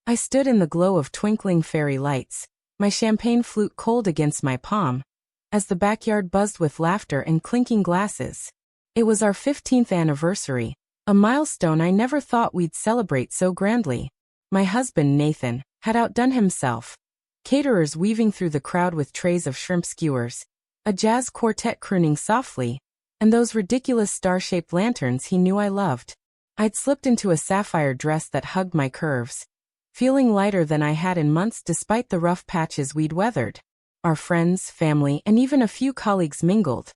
I stood in the glow of twinkling fairy lights, my champagne flute cold against my palm, as the backyard buzzed with laughter and clinking glasses. It was our 15th anniversary, a milestone I never thought we'd celebrate so grandly. My husband, Nathan, had outdone himself. Caterers weaving through the crowd with trays of shrimp skewers, a jazz quartet crooning softly, and those ridiculous star-shaped lanterns he knew I loved. I'd slipped into a sapphire dress that hugged my curves, feeling lighter than I had in months despite the rough patches we'd weathered. Our friends, family, and even a few colleagues mingled,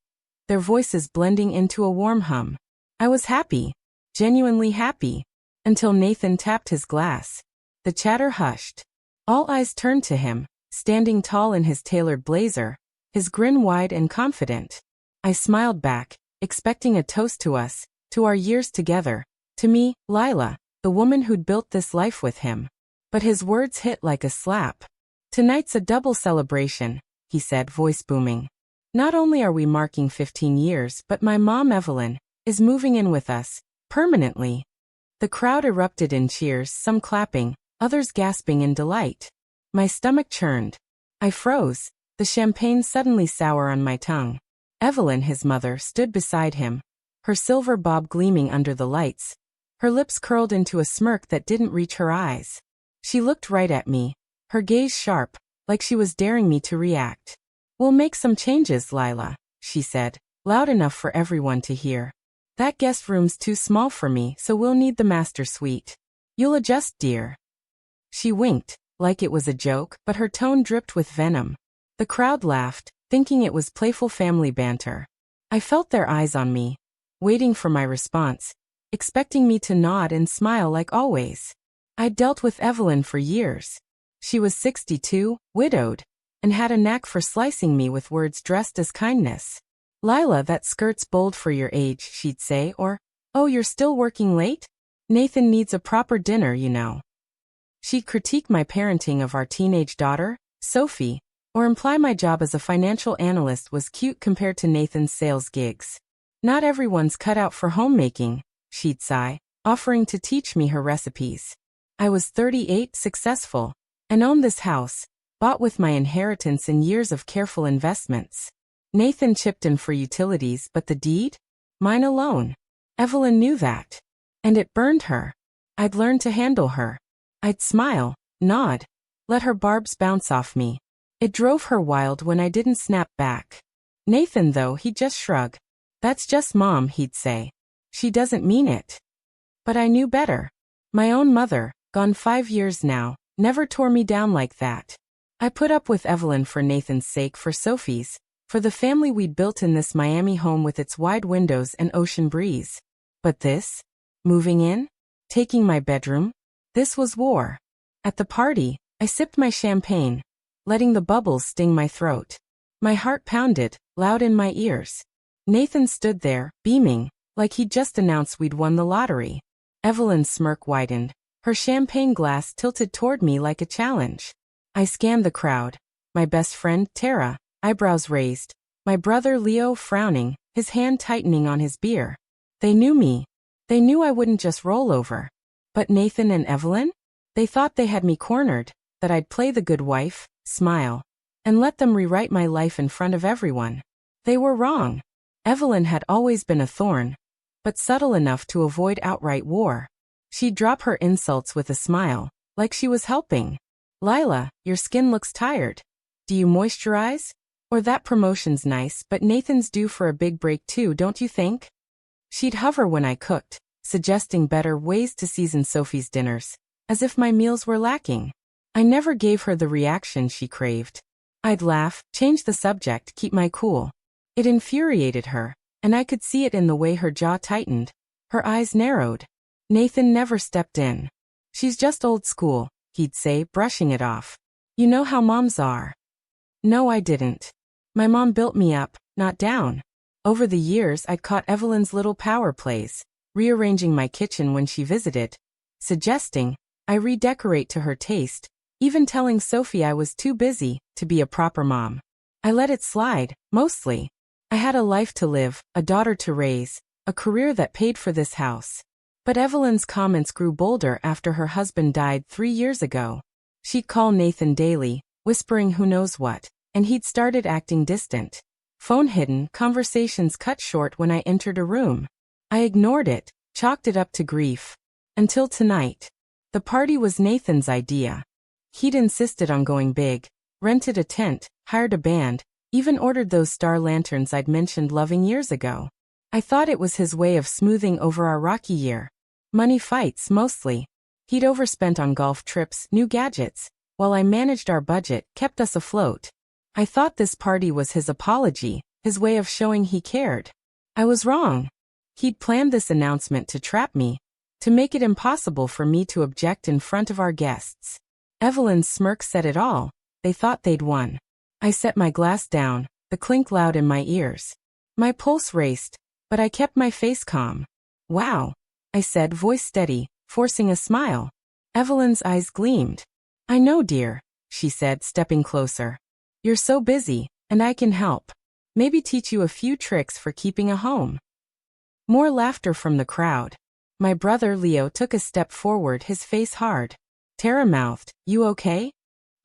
their voices blending into a warm hum. I was happy, genuinely happy, until Nathan tapped his glass. The chatter hushed. All eyes turned to him, standing tall in his tailored blazer, his grin wide and confident. I smiled back, expecting a toast to us, to our years together, to me, Lila, the woman who'd built this life with him. But his words hit like a slap. "Tonight's a double celebration," he said, voice booming. "Not only are we marking 15 years, but my mom, Evelyn, is moving in with us, permanently." The crowd erupted in cheers, some clapping, others gasping in delight. My stomach churned. I froze, the champagne suddenly sour on my tongue. Evelyn, his mother, stood beside him, her silver bob gleaming under the lights, her lips curled into a smirk that didn't reach her eyes. She looked right at me, her gaze sharp, like she was daring me to react. "We'll make some changes, Lila," she said, loud enough for everyone to hear. "That guest room's too small for me, so we'll need the master suite. You'll adjust, dear." She winked, like it was a joke, but her tone dripped with venom. The crowd laughed, thinking it was playful family banter. I felt their eyes on me, waiting for my response, expecting me to nod and smile like always. I'd dealt with Evelyn for years. She was 62, widowed, and had a knack for slicing me with words dressed as kindness. "Lila, that skirt's bold for your age," she'd say, or, "Oh, you're still working late? Nathan needs a proper dinner, you know." She'd critique my parenting of our teenage daughter, Sophie, or imply my job as a financial analyst was cute compared to Nathan's sales gigs. "Not everyone's cut out for homemaking," she'd sigh, offering to teach me her recipes. I was 38, successful, and owned this house, bought with my inheritance and years of careful investments. Nathan chipped in for utilities, but the deed? Mine alone. Evelyn knew that. And it burned her. I'd learned to handle her. I'd smile, nod, let her barbs bounce off me. It drove her wild when I didn't snap back. Nathan, though, he'd just shrug. "That's just Mom," he'd say. "She doesn't mean it." But I knew better. My own mother, gone 5 years now, never tore me down like that. I put up with Evelyn for Nathan's sake, for Sophie's, for the family we'd built in this Miami home with its wide windows and ocean breeze. But this? Moving in? Taking my bedroom? This was war. At the party, I sipped my champagne, letting the bubbles sting my throat. My heart pounded, loud in my ears. Nathan stood there, beaming, like he'd just announced we'd won the lottery. Evelyn's smirk widened, her champagne glass tilted toward me like a challenge. I scanned the crowd. My best friend, Tara, eyebrows raised. My brother Leo frowning, his hand tightening on his beer. They knew me. They knew I wouldn't just roll over. But Nathan and Evelyn? They thought they had me cornered, that I'd play the good wife, smile, and let them rewrite my life in front of everyone. They were wrong. Evelyn had always been a thorn, but subtle enough to avoid outright war. She'd drop her insults with a smile, like she was helping. "Lila, your skin looks tired. Do you moisturize? Or that promotion's nice, but Nathan's due for a big break too, don't you think?" She'd hover when I cooked, suggesting better ways to season Sophie's dinners, as if my meals were lacking. I never gave her the reaction she craved. I'd laugh, change the subject, keep my cool. It infuriated her, and I could see it in the way her jaw tightened, her eyes narrowed. Nathan never stepped in. "She's just old school," he'd say, brushing it off. "You know how moms are." No, I didn't. My mom built me up, not down. Over the years, I'd caught Evelyn's little power plays, rearranging my kitchen when she visited, suggesting I redecorate to her taste, even telling Sophie I was too busy to be a proper mom. I let it slide, mostly. I had a life to live, a daughter to raise, a career that paid for this house. But Evelyn's comments grew bolder after her husband died 3 years ago. She'd call Nathan daily, whispering who knows what, and he'd started acting distant. Phone hidden, conversations cut short when I entered a room. I ignored it, chalked it up to grief. Until tonight. The party was Nathan's idea. He'd insisted on going big, rented a tent, hired a band, even ordered those star lanterns I'd mentioned loving years ago. I thought it was his way of smoothing over our rocky year. Money fights, mostly. He'd overspent on golf trips, new gadgets, while I managed our budget, kept us afloat. I thought this party was his apology, his way of showing he cared. I was wrong. He'd planned this announcement to trap me, to make it impossible for me to object in front of our guests. Evelyn's smirk said it all. They thought they'd won. I set my glass down, the clink loud in my ears. My pulse raced, but I kept my face calm. Wow, I said, voice steady, forcing a smile. Evelyn's eyes gleamed. I know, dear, she said, stepping closer. You're so busy, and I can help. Maybe teach you a few tricks for keeping a home. More laughter from the crowd. My brother Leo took a step forward, his face hard. Tara mouthed, "You okay?"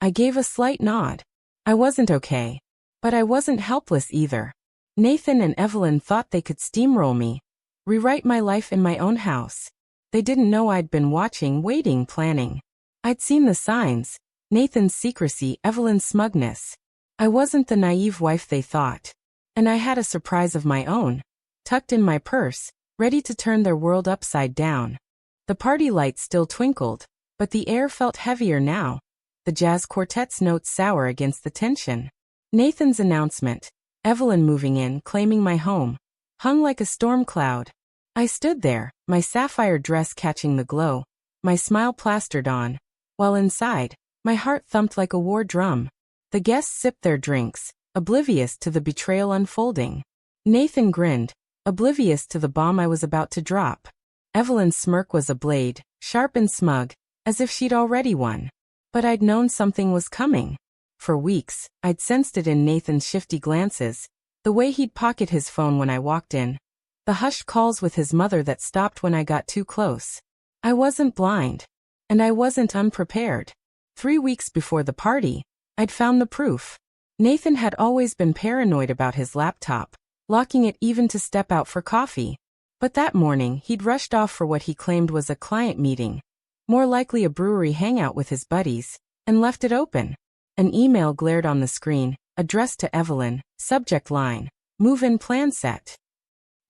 I gave a slight nod. I wasn't okay. But I wasn't helpless either. Nathan and Evelyn thought they could steamroll me, rewrite my life in my own house. They didn't know I'd been watching, waiting, planning. I'd seen the signs. Nathan's secrecy, Evelyn's smugness. I wasn't the naive wife they thought. And I had a surprise of my own, tucked in my purse, ready to turn their world upside down. The party lights still twinkled, but the air felt heavier now. The jazz quartet's notes sour against the tension. Nathan's announcement, Evelyn moving in, claiming my home, hung like a storm cloud. I stood there, my sapphire dress catching the glow, my smile plastered on, while inside, my heart thumped like a war drum. The guests sipped their drinks, oblivious to the betrayal unfolding. Nathan grinned, oblivious to the bomb I was about to drop. Evelyn's smirk was a blade, sharp and smug, as if she'd already won. But I'd known something was coming. For weeks, I'd sensed it in Nathan's shifty glances, the way he'd pocket his phone when I walked in, the hushed calls with his mother that stopped when I got too close. I wasn't blind. And I wasn't unprepared. 3 weeks before the party, I'd found the proof. Nathan had always been paranoid about his laptop, locking it even to step out for coffee. But that morning, he'd rushed off for what he claimed was a client meeting, more likely a brewery hangout with his buddies, and left it open. An email glared on the screen, addressed to Evelyn, subject line, move-in plan set.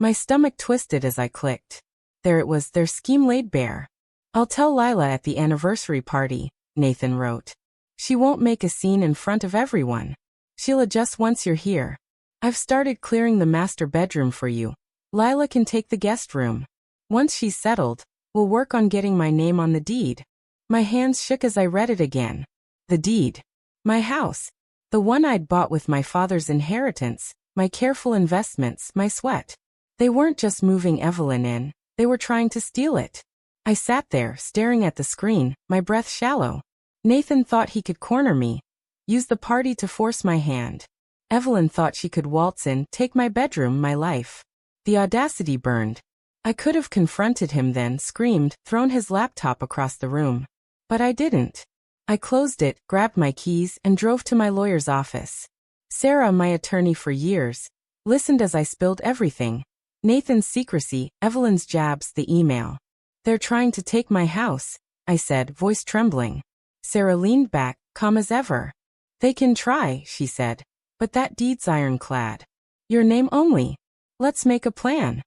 My stomach twisted as I clicked. There it was, their scheme laid bare. I'll tell Lila at the anniversary party, Nathan wrote. She won't make a scene in front of everyone. She'll adjust once you're here. I've started clearing the master bedroom for you. Lila can take the guest room. Once she's settled, we'll work on getting my name on the deed. My hands shook as I read it again. The deed. My house. The one I'd bought with my father's inheritance, my careful investments, my sweat. They weren't just moving Evelyn in, they were trying to steal it. I sat there, staring at the screen, my breath shallow. Nathan thought he could corner me, use the party to force my hand. Evelyn thought she could waltz in, take my bedroom, my life. The audacity burned. I could have confronted him then, screamed, thrown his laptop across the room. But I didn't. I closed it, grabbed my keys, and drove to my lawyer's office. Sarah, my attorney for years, listened as I spilled everything. Nathan's secrecy, Evelyn's jabs, the email. They're trying to take my house, I said, voice trembling. Sarah leaned back, calm as ever. They can try, she said. But that deed's ironclad. Your name only. Let's make a plan.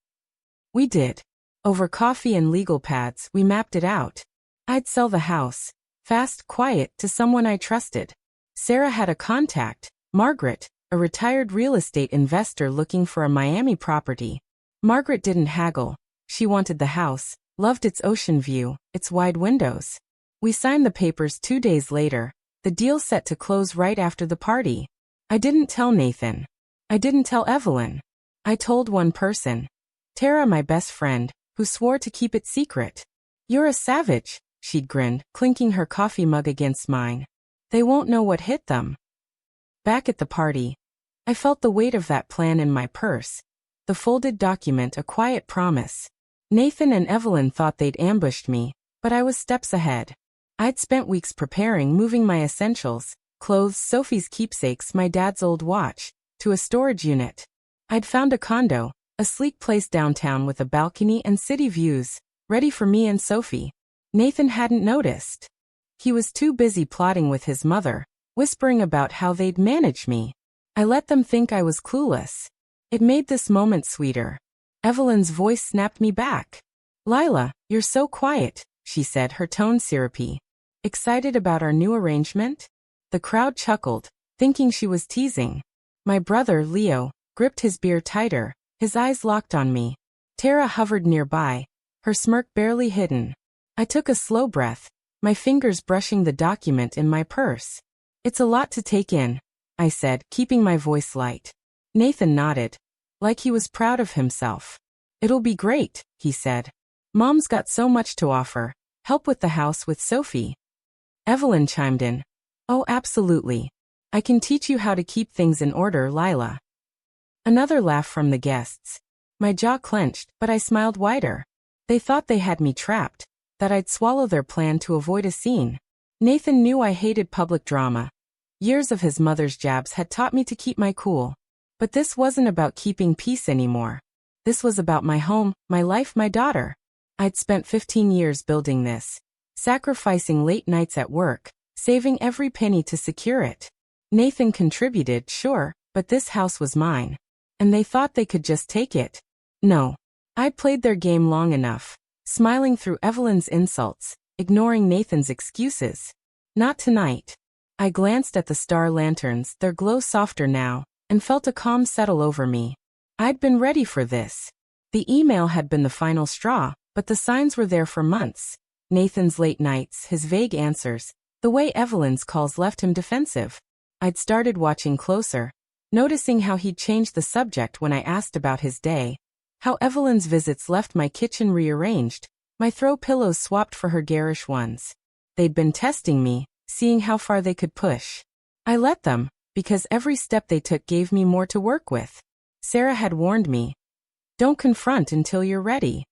We did. Over coffee and legal pads, we mapped it out. I'd sell the house, fast, quiet, to someone I trusted. Sarah had a contact, Margaret, a retired real estate investor looking for a Miami property. Margaret didn't haggle. She wanted the house, loved its ocean view, its wide windows. We signed the papers 2 days later, the deal set to close right after the party. I didn't tell Nathan. I didn't tell Evelyn. I told one person. Tara, my best friend, who swore to keep it secret. You're a savage, she'd grinned, clinking her coffee mug against mine. They won't know what hit them. Back at the party, I felt the weight of that plan in my purse. The folded document, a quiet promise. Nathan and Evelyn thought they'd ambushed me, but I was steps ahead. I'd spent weeks preparing, moving my essentials, clothes, Sophie's keepsakes, my dad's old watch, to a storage unit. I'd found a condo, a sleek place downtown with a balcony and city views, ready for me and Sophie. Nathan hadn't noticed. He was too busy plotting with his mother, whispering about how they'd manage me. I let them think I was clueless. It made this moment sweeter. Evelyn's voice snapped me back. "Lila, you're so quiet," she said, her tone syrupy. "Excited about our new arrangement?" The crowd chuckled, thinking she was teasing. My brother, Leo, gripped his beer tighter, his eyes locked on me. Tara hovered nearby, her smirk barely hidden. I took a slow breath, my fingers brushing the document in my purse. "It's a lot to take in," I said, keeping my voice light. Nathan nodded, like he was proud of himself. "It'll be great," he said. "Mom's got so much to offer. Help with the house with Sophie." Evelyn chimed in. "Oh, absolutely. I can teach you how to keep things in order, Lila." Another laugh from the guests. My jaw clenched, but I smiled wider. They thought they had me trapped, that I'd swallow their plan to avoid a scene. Nathan knew I hated public drama. Years of his mother's jabs had taught me to keep my cool. But this wasn't about keeping peace anymore. This was about my home, my life, my daughter. I'd spent 15 years building this, sacrificing late nights at work, saving every penny to secure it. Nathan contributed, sure, but this house was mine. And they thought they could just take it. No. I'd played their game long enough, smiling through Evelyn's insults, ignoring Nathan's excuses. Not tonight. I glanced at the star lanterns, their glow softer now, and felt a calm settle over me. I'd been ready for this. The email had been the final straw, but the signs were there for months. Nathan's late nights, his vague answers, the way Evelyn's calls left him defensive. I'd started watching closer, noticing how he'd changed the subject when I asked about his day, how Evelyn's visits left my kitchen rearranged, my throw pillows swapped for her garish ones. They'd been testing me, seeing how far they could push. I let them, because every step they took gave me more to work with. Sarah had warned me, "Don't confront until you're ready."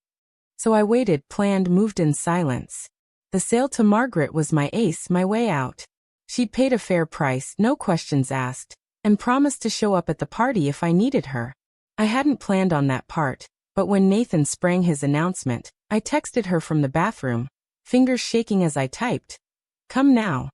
So I waited, planned, moved in silence. The sale to Margaret was my ace, my way out. She'd paid a fair price, no questions asked, and promised to show up at the party if I needed her. I hadn't planned on that part, but when Nathan sprang his announcement, I texted her from the bathroom, fingers shaking as I typed, "Come now."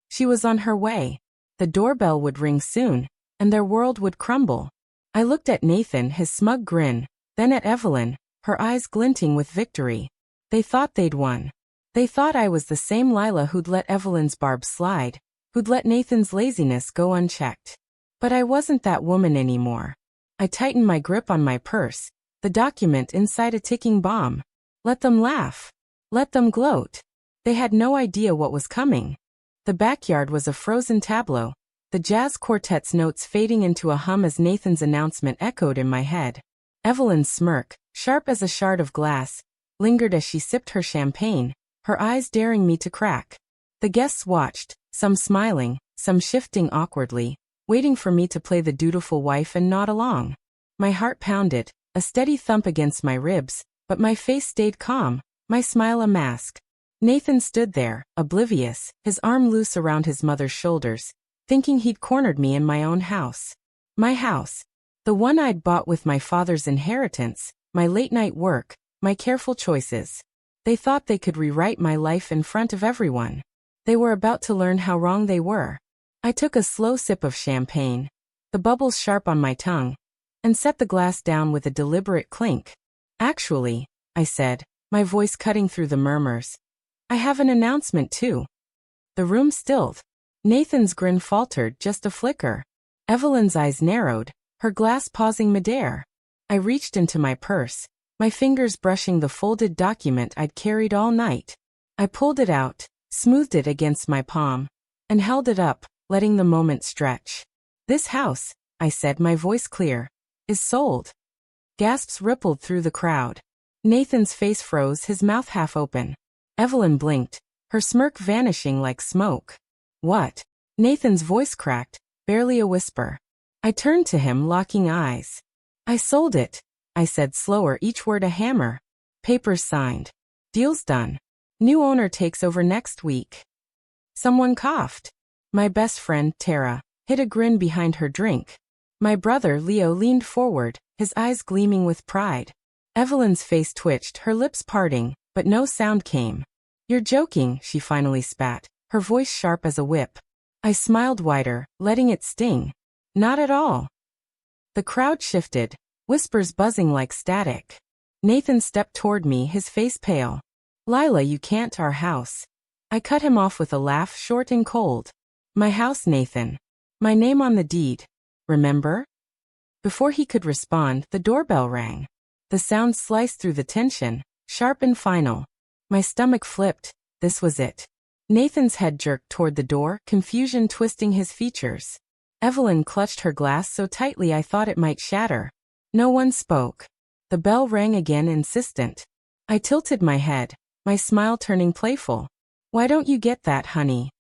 She was on her way. The doorbell would ring soon, and their world would crumble. I looked at Nathan, his smug grin, then at Evelyn, her eyes glinting with victory. They thought they'd won. They thought I was the same Lila who'd let Evelyn's barbs slide, who'd let Nathan's laziness go unchecked. But I wasn't that woman anymore. I tightened my grip on my purse, the document inside a ticking bomb. Let them laugh. Let them gloat. They had no idea what was coming. The backyard was a frozen tableau, the jazz quartet's notes fading into a hum as Nathan's announcement echoed in my head. Evelyn's smirk, sharp as a shard of glass, lingered as she sipped her champagne, her eyes daring me to crack. The guests watched, some smiling, some shifting awkwardly, waiting for me to play the dutiful wife and nod along. My heart pounded, a steady thump against my ribs, but my face stayed calm, my smile a mask. Nathan stood there, oblivious, his arm loose around his mother's shoulders, thinking he'd cornered me in my own house. My house. The one I'd bought with my father's inheritance, my late-night work, my careful choices. They thought they could rewrite my life in front of everyone. They were about to learn how wrong they were. I took a slow sip of champagne, the bubbles sharp on my tongue, and set the glass down with a deliberate clink. "Actually," I said, my voice cutting through the murmurs, "I have an announcement too." The room stilled. Nathan's grin faltered, just a flicker. Evelyn's eyes narrowed, her glass pausing midair. I reached into my purse, my fingers brushing the folded document I'd carried all night. I pulled it out, smoothed it against my palm, and held it up, letting the moment stretch. "This house," I said, my voice clear, "is sold." Gasps rippled through the crowd. Nathan's face froze, his mouth half open. Evelyn blinked, her smirk vanishing like smoke. "What?" Nathan's voice cracked, barely a whisper. I turned to him, locking eyes. "I sold it," I said slower, each word a hammer. Papers signed. Deal's done. New owner takes over next week. Someone coughed. My best friend, Tara, hid a grin behind her drink. My brother, Leo, leaned forward, his eyes gleaming with pride. Evelyn's face twitched, her lips parting, but no sound came. You're joking, she finally spat, her voice sharp as a whip. I smiled wider, letting it sting. Not at all. The crowd shifted, whispers buzzing like static. Nathan stepped toward me, his face pale. Lila, you can't, our house. I cut him off with a laugh, short and cold. My house, Nathan. My name on the deed. Remember? Before he could respond, the doorbell rang. The sound sliced through the tension, sharp and final. My stomach flipped. This was it. Nathan's head jerked toward the door, confusion twisting his features. Evelyn clutched her glass so tightly I thought it might shatter. No one spoke. The bell rang again, insistent. I tilted my head, my smile turning playful. Why don't you get that, honey?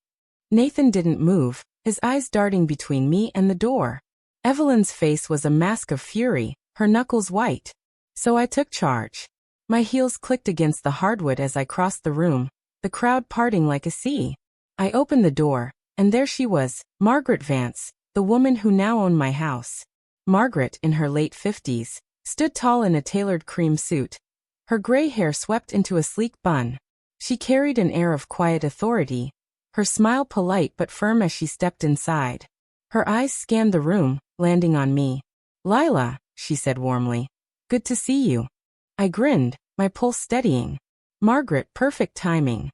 Nathan didn't move, his eyes darting between me and the door. Evelyn's face was a mask of fury, her knuckles white. So I took charge. My heels clicked against the hardwood as I crossed the room, the crowd parting like a sea. I opened the door, and there she was, Margaret Vance, the woman who now owned my house. Margaret, in her late 50s, stood tall in a tailored cream suit. Her gray hair swept into a sleek bun. She carried an air of quiet authority, her smile polite but firm as she stepped inside. Her eyes scanned the room, landing on me. Lila, she said warmly. Good to see you. I grinned, my pulse steadying. Margaret, perfect timing.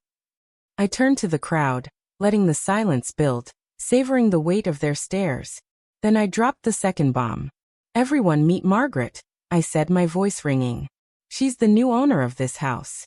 I turned to the crowd, letting the silence build, savoring the weight of their stares. Then I dropped the second bomb. Everyone meet Margaret, I said, my voice ringing. She's the new owner of this house.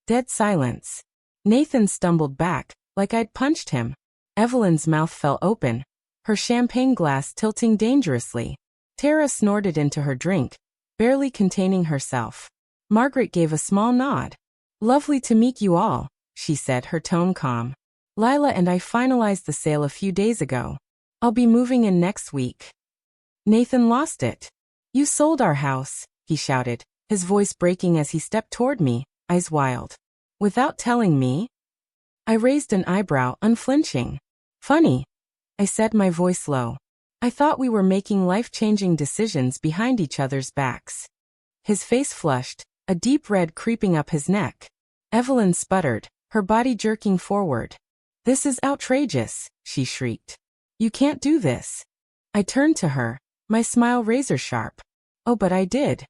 Dead silence. Nathan stumbled back, like I'd punched him. Evelyn's mouth fell open, her champagne glass tilting dangerously. Tara snorted into her drink, barely containing herself. Margaret gave a small nod. Lovely to meet you all, she said, her tone calm. Lila and I finalized the sale a few days ago. I'll be moving in next week. Nathan lost it. You sold our house, he shouted, his voice breaking as he stepped toward me, eyes wild. Without telling me? I raised an eyebrow, unflinching. Funny, I said, my voice low. I thought we were making life-changing decisions behind each other's backs. His face flushed, a deep red creeping up his neck. Evelyn sputtered, her body jerking forward. This is outrageous, she shrieked. You can't do this. I turned to her, my smile razor-sharp. Oh, but I did.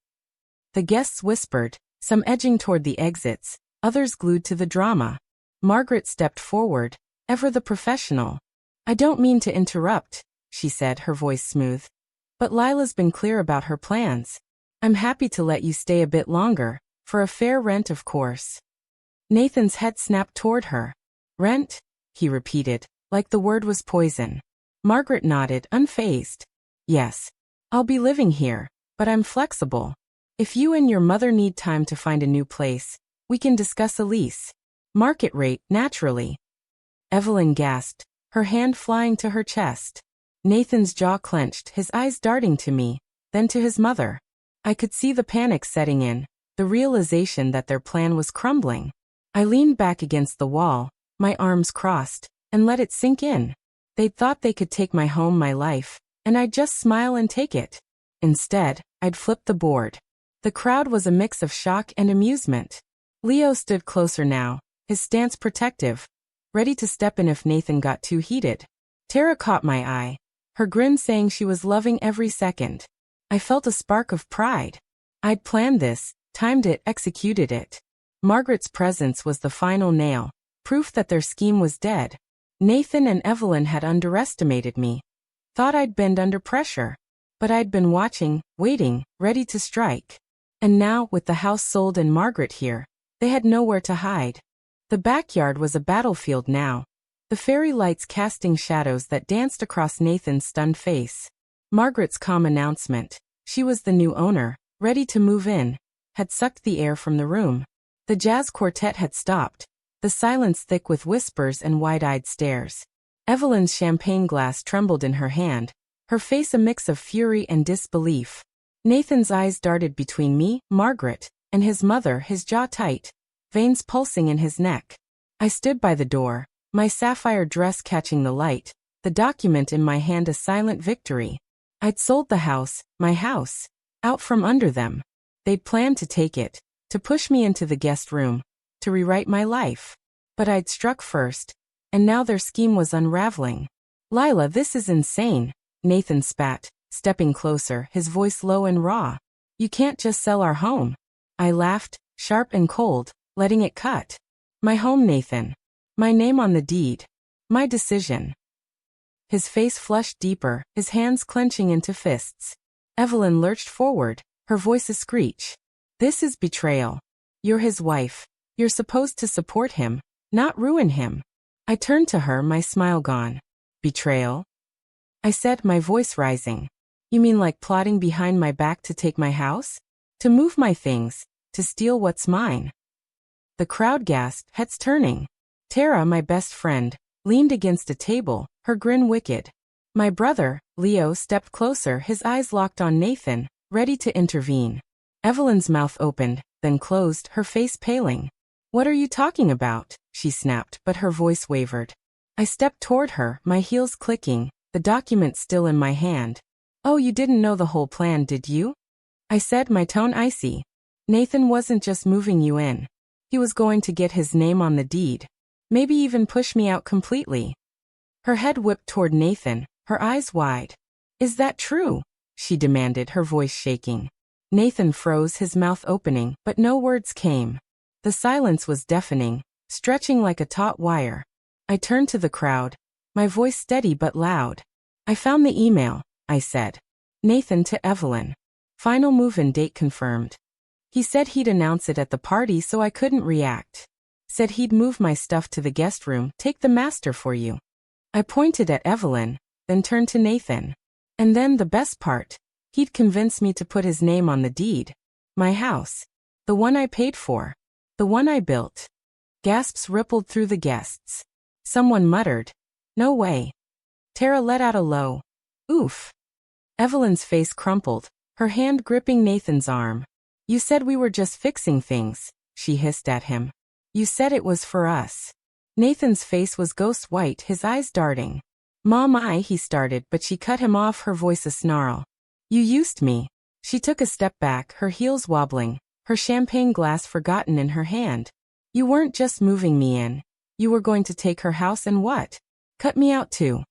The guests whispered, some edging toward the exits, others glued to the drama. Margaret stepped forward, ever the professional. I don't mean to interrupt, she said, her voice smooth. But Lila's been clear about her plans. I'm happy to let you stay a bit longer, for a fair rent, of course. Nathan's head snapped toward her. Rent? He repeated, like the word was poison. Margaret nodded, unfazed. Yes. I'll be living here, but I'm flexible. If you and your mother need time to find a new place, we can discuss a lease. Market rate, naturally. Evelyn gasped, her hand flying to her chest. Nathan's jaw clenched, his eyes darting to me, then to his mother. I could see the panic setting in, the realization that their plan was crumbling. I leaned back against the wall, my arms crossed, and let it sink in. They'd thought they could take my home, my life, and I'd just smile and take it. Instead, I'd flip the board. The crowd was a mix of shock and amusement. Leo stood closer now, his stance protective, ready to step in if Nathan got too heated. Tara caught my eye, her grin saying she was loving every second. I felt a spark of pride. I'd planned this, timed it, executed it. Margaret's presence was the final nail, proof that their scheme was dead. Nathan and Evelyn had underestimated me. Thought I'd bend under pressure. But I'd been watching, waiting, ready to strike. And now, with the house sold and Margaret here, they had nowhere to hide. The backyard was a battlefield now, the fairy lights casting shadows that danced across Nathan's stunned face. Margaret's calm announcement, she was the new owner, ready to move in, had sucked the air from the room. The jazz quartet had stopped, the silence thick with whispers and wide-eyed stares. Evelyn's champagne glass trembled in her hand, her face a mix of fury and disbelief. Nathan's eyes darted between me, Margaret, and his mother, his jaw tight, veins pulsing in his neck. I stood by the door, my sapphire dress catching the light, the document in my hand a silent victory. I'd sold the house, my house, out from under them. They'd planned to take it, to push me into the guest room, to rewrite my life. But I'd struck first, and now their scheme was unraveling. Lila, this is insane, Nathan spat, stepping closer, his voice low and raw. You can't just sell our home. I laughed, sharp and cold, letting it cut. My home, Nathan. My name on the deed. My decision. His face flushed deeper, his hands clenching into fists. Evelyn lurched forward, her voice a screech. This is betrayal. You're his wife. You're supposed to support him, not ruin him. I turned to her, my smile gone. Betrayal? I said, my voice rising. You mean like plotting behind my back to take my house? To move my things, to steal what's mine? The crowd gasped, heads turning. Tara, my best friend, leaned against a table, her grin wicked. My brother, Leo, stepped closer, his eyes locked on Nathan, ready to intervene. Evelyn's mouth opened, then closed, her face paling. What are you talking about? She snapped, but her voice wavered. I stepped toward her, my heels clicking, the document still in my hand. Oh, you didn't know the whole plan, did you? I said, my tone icy. Nathan wasn't just moving you in. He was going to get his name on the deed. Maybe even push me out completely. Her head whipped toward Nathan, her eyes wide. Is that true? She demanded, her voice shaking. Nathan froze, his mouth opening, but no words came. The silence was deafening, stretching like a taut wire. I turned to the crowd, my voice steady but loud. I found the email, I said. Nathan to Evelyn. Final move-in date confirmed. He said he'd announce it at the party so I couldn't react. Said he'd move my stuff to the guest room, take the master for you. I pointed at Evelyn, then turned to Nathan. And then the best part. He'd convince me to put his name on the deed. My house. The one I paid for. The one I built. Gasps rippled through the guests. Someone muttered. No way. Tara let out a low. Oof. Evelyn's face crumpled, her hand gripping Nathan's arm. You said we were just fixing things, she hissed at him. You said it was for us. Nathan's face was ghost white, his eyes darting. Mom, he started, but she cut him off, her voice a snarl. You used me. She took a step back, her heels wobbling, her champagne glass forgotten in her hand. You weren't just moving me in. You were going to take her house and what? Cut me out too.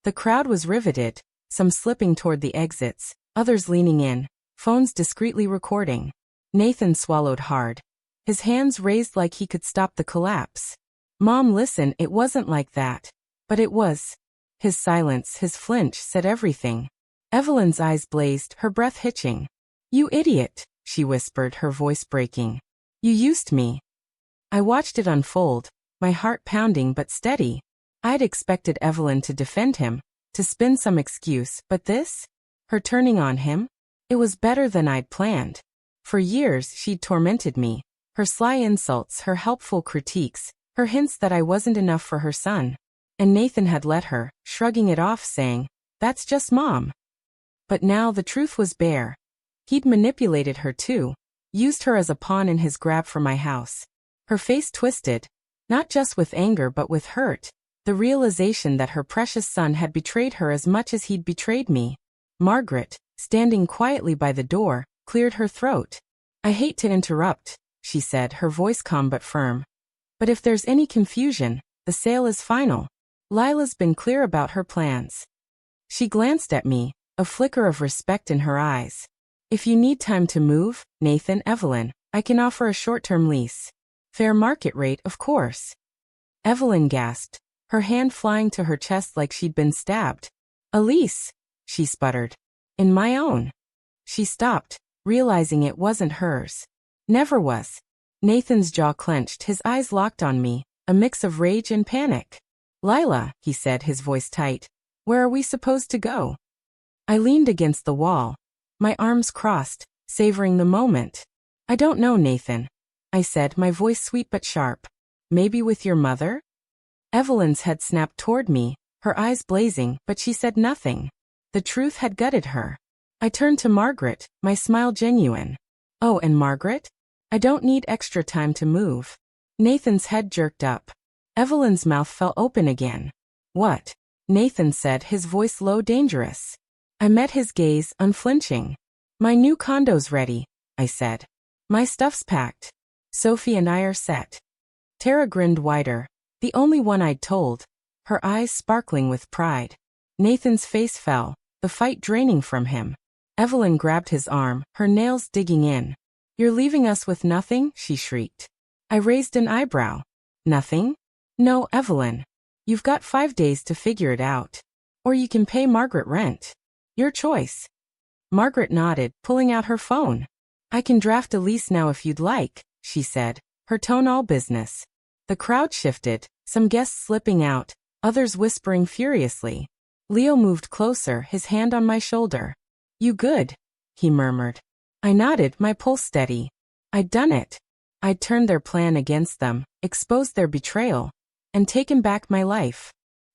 The crowd was riveted, some slipping toward the exits, others leaning in, phones discreetly recording. Nathan swallowed hard. His hands raised like he could stop the collapse. Mom, listen, it wasn't like that. But it was. His silence, his flinch, said everything. Evelyn's eyes blazed, her breath hitching. You idiot, she whispered, her voice breaking. You used me. I watched it unfold, my heart pounding but steady. I'd expected Evelyn to defend him, to spin some excuse, but this? Her turning on him? It was better than I'd planned. For years she'd tormented me. Her sly insults, her helpful critiques, her hints that I wasn't enough for her son. And Nathan had let her, shrugging it off, saying, that's just Mom. But now the truth was bare. He'd manipulated her too, used her as a pawn in his grab for my house. Her face twisted, not just with anger but with hurt, the realization that her precious son had betrayed her as much as he'd betrayed me. Margaret, standing quietly by the door, cleared her throat. I hate to interrupt, she said, her voice calm but firm. But if there's any confusion, the sale is final. Lila's been clear about her plans. She glanced at me, a flicker of respect in her eyes. If you need time to move, Nathan, Evelyn, I can offer a short-term lease. Fair market rate, of course. Evelyn gasped, her hand flying to her chest like she'd been stabbed. A lease, she sputtered. In my own. She stopped, realizing it wasn't hers. Never was. Nathan's jaw clenched, his eyes locked on me, a mix of rage and panic. Lila, he said, his voice tight. Where are we supposed to go? I leaned against the wall, my arms crossed, savoring the moment. I don't know, Nathan, I said, my voice sweet but sharp. Maybe with your mother? Evelyn's head snapped toward me, her eyes blazing, but she said nothing. The truth had gutted her. I turned to Margaret, my smile genuine. Oh, and Margaret? I don't need extra time to move. Nathan's head jerked up. Evelyn's mouth fell open again. What? Nathan said, his voice low, dangerous. I met his gaze, unflinching. My new condo's ready, I said. My stuff's packed. Sophie and I are set. Tara grinned wider. The only one I'd told. Her eyes sparkling with pride. Nathan's face fell, the fight draining from him. Evelyn grabbed his arm, her nails digging in. You're leaving us with nothing? She shrieked. I raised an eyebrow. Nothing? No, Evelyn. You've got 5 days to figure it out. Or you can pay Margaret rent. Your choice. Margaret nodded, pulling out her phone. I can draft a lease now if you'd like, she said, her tone all business. The crowd shifted, some guests slipping out, others whispering furiously. Leo moved closer, his hand on my shoulder. You good? He murmured. I nodded, my pulse steady. I'd done it. I'd turned their plan against them, exposed their betrayal, and taken back my life.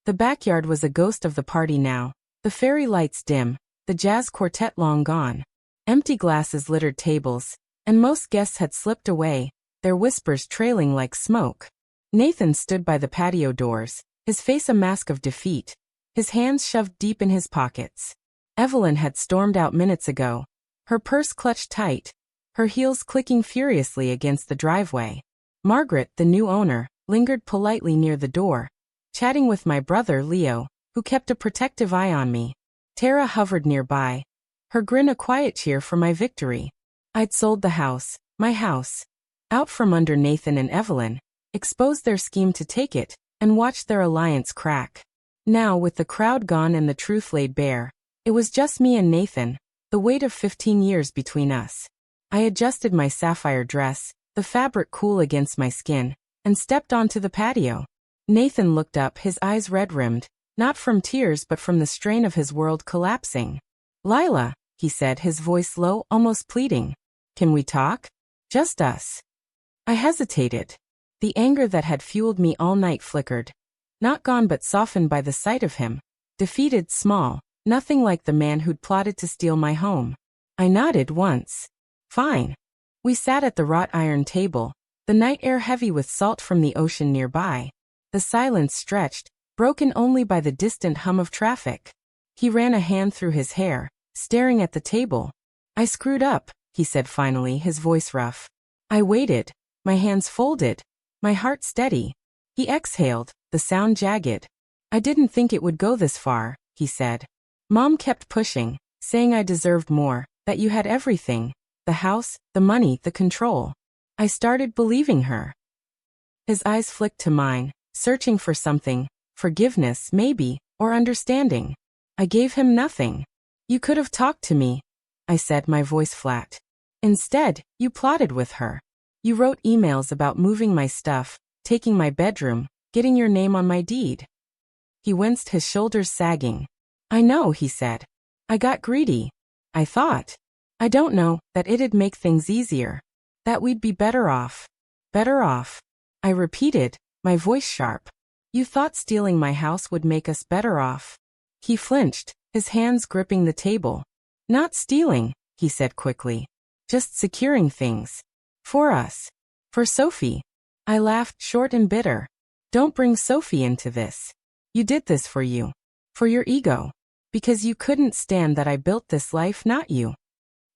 The backyard was a ghost of the party now, the fairy lights dim, the jazz quartet long gone. Empty glasses littered tables, and most guests had slipped away, their whispers trailing like smoke. Nathan stood by the patio doors, his face a mask of defeat, his hands shoved deep in his pockets. Evelyn had stormed out minutes ago, her purse clutched tight, her heels clicking furiously against the driveway. Margaret, the new owner, lingered politely near the door, chatting with my brother Leo, who kept a protective eye on me. Tara hovered nearby, her grin a quiet cheer for my victory. I'd sold the house, my house, out from under Nathan and Evelyn, exposed their scheme to take it, and watched their alliance crack. Now, with the crowd gone and the truth laid bare, it was just me and Nathan, the weight of 15 years between us. I adjusted my sapphire dress, the fabric cool against my skin, and stepped onto the patio. Nathan looked up, his eyes red-rimmed, not from tears but from the strain of his world collapsing. Lila, he said, his voice low, almost pleading. Can we talk? Just us. I hesitated. The anger that had fueled me all night flickered. Not gone but softened by the sight of him. Defeated, small, nothing like the man who'd plotted to steal my home. I nodded once. Fine. We sat at the wrought iron table, the night air heavy with salt from the ocean nearby. The silence stretched, broken only by the distant hum of traffic. He ran a hand through his hair, staring at the table. I screwed up, he said finally, his voice rough. I waited, my hands folded, my heart steady. He exhaled, the sound jagged. I didn't think it would go this far, he said. Mom kept pushing, saying I deserved more, that you had everything. The house, the money, the control. I started believing her. His eyes flicked to mine, searching for something, forgiveness maybe, or understanding. I gave him nothing. You could have talked to me, I said, my voice flat. Instead, you plotted with her. You wrote emails about moving my stuff, taking my bedroom, getting your name on my deed. He winced, his shoulders sagging. I know, he said. I got greedy. I thought. I don't know, that it'd make things easier. That we'd be better off. Better off. I repeated, my voice sharp. You thought stealing my house would make us better off. He flinched, his hands gripping the table. Not stealing, he said quickly. Just securing things. For us. For Sophie. I laughed, short and bitter. Don't bring Sophie into this. You did this for you. For your ego. Because you couldn't stand that I built this life, not you.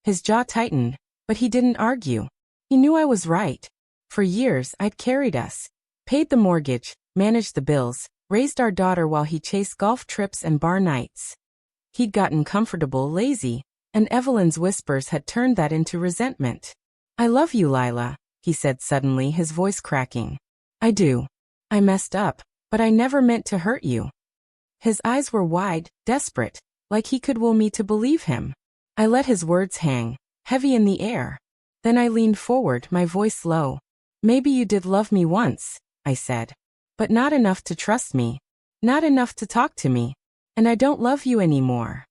His jaw tightened, but he didn't argue. He knew I was right. For years, I'd carried us. Paid the mortgage, managed the bills, raised our daughter while he chased golf trips and bar nights. He'd gotten comfortable, lazy, and Evelyn's whispers had turned that into resentment. I love you, Lila, he said suddenly, his voice cracking. I do. I messed up, but I never meant to hurt you. His eyes were wide, desperate, like he could will me to believe him. I let his words hang, heavy in the air. Then I leaned forward, my voice low. Maybe you did love me once, I said. But not enough to trust me. Not enough to talk to me. And I don't love you anymore.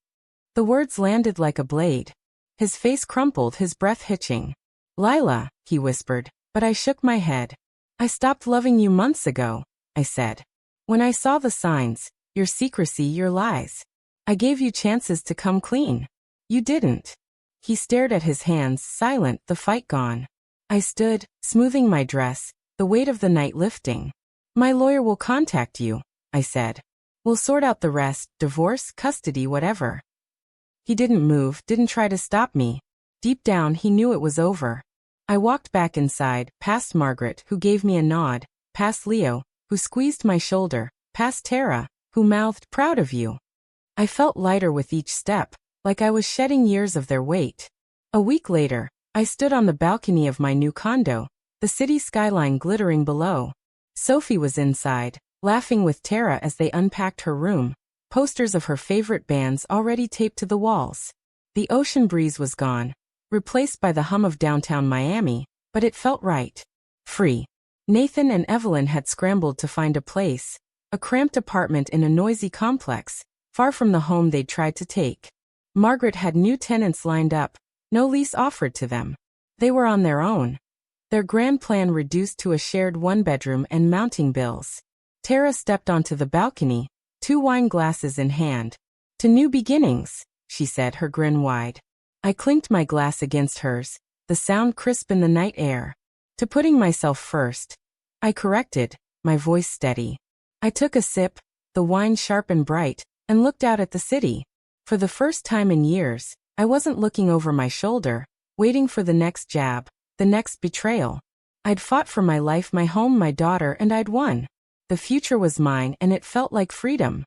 The words landed like a blade. His face crumpled, his breath hitching. Lila, he whispered, but I shook my head. I stopped loving you months ago, I said. When I saw the signs, your secrecy, your lies. I gave you chances to come clean. You didn't. He stared at his hands, silent, the fight gone. I stood, smoothing my dress, the weight of the night lifting. My lawyer will contact you, I said. We'll sort out the rest, divorce, custody, whatever. He didn't move, didn't try to stop me. Deep down he knew it was over. I walked back inside, past Margaret, who gave me a nod, past Leo, who squeezed my shoulder, past Tara, who mouthed, proud of you. I felt lighter with each step, like I was shedding years of their weight. A week later, I stood on the balcony of my new condo, the city skyline glittering below. Sophie was inside, laughing with Tara as they unpacked her room, posters of her favorite bands already taped to the walls. The ocean breeze was gone, replaced by the hum of downtown Miami, but it felt right. Free. Nathan and Evelyn had scrambled to find a place, a cramped apartment in a noisy complex, far from the home they'd tried to take. Margaret had new tenants lined up, no lease offered to them. They were on their own. Their grand plan reduced to a shared one-bedroom and mounting bills. Tara stepped onto the balcony, 2 wine glasses in hand. To new beginnings, she said, her grin wide. I clinked my glass against hers, the sound crisp in the night air. To putting myself first, I corrected, my voice steady. I took a sip, the wine sharp and bright, and looked out at the city. For the first time in years, I wasn't looking over my shoulder, waiting for the next jab, the next betrayal. I'd fought for my life, my home, my daughter, and I'd won. The future was mine, and it felt like freedom.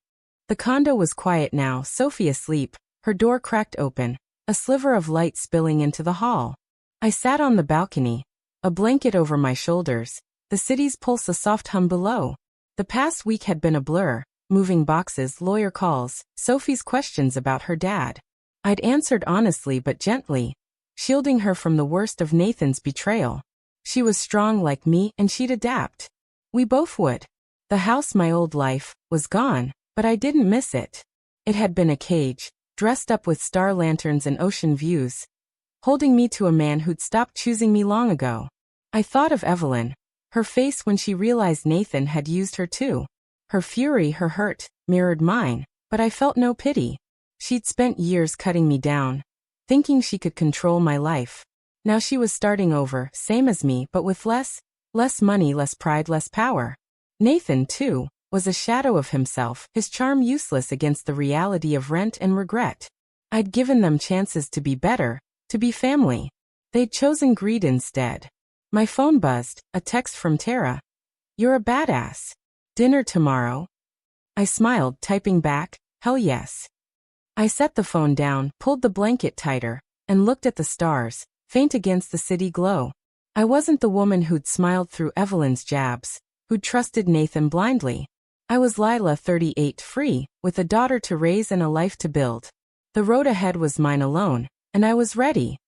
The condo was quiet now, Sophie asleep, her door cracked open, a sliver of light spilling into the hall. I sat on the balcony, a blanket over my shoulders, the city's pulse a soft hum below. The past week had been a blur, moving boxes, lawyer calls, Sophie's questions about her dad. I'd answered honestly but gently, shielding her from the worst of Nathan's betrayal. She was strong like me and she'd adapt. We both would. The house, my old life, was gone, but I didn't miss it. It had been a cage, dressed up with star lanterns and ocean views, holding me to a man who'd stopped choosing me long ago. I thought of Evelyn, her face when she realized Nathan had used her too. Her fury, her hurt, mirrored mine, but I felt no pity. She'd spent years cutting me down, thinking she could control my life. Now she was starting over, same as me, but with less money, less pride, less power. Nathan, too, was a shadow of himself, his charm useless against the reality of rent and regret. I'd given them chances to be better, to be family. They'd chosen greed instead. My phone buzzed, a text from Tara. You're a badass. Dinner tomorrow? I smiled, typing back, hell yes. I set the phone down, pulled the blanket tighter, and looked at the stars, faint against the city glow. I wasn't the woman who'd smiled through Evelyn's jabs, who'd trusted Nathan blindly. I was Lila, 38, free, with a daughter to raise and a life to build. The road ahead was mine alone, and I was ready.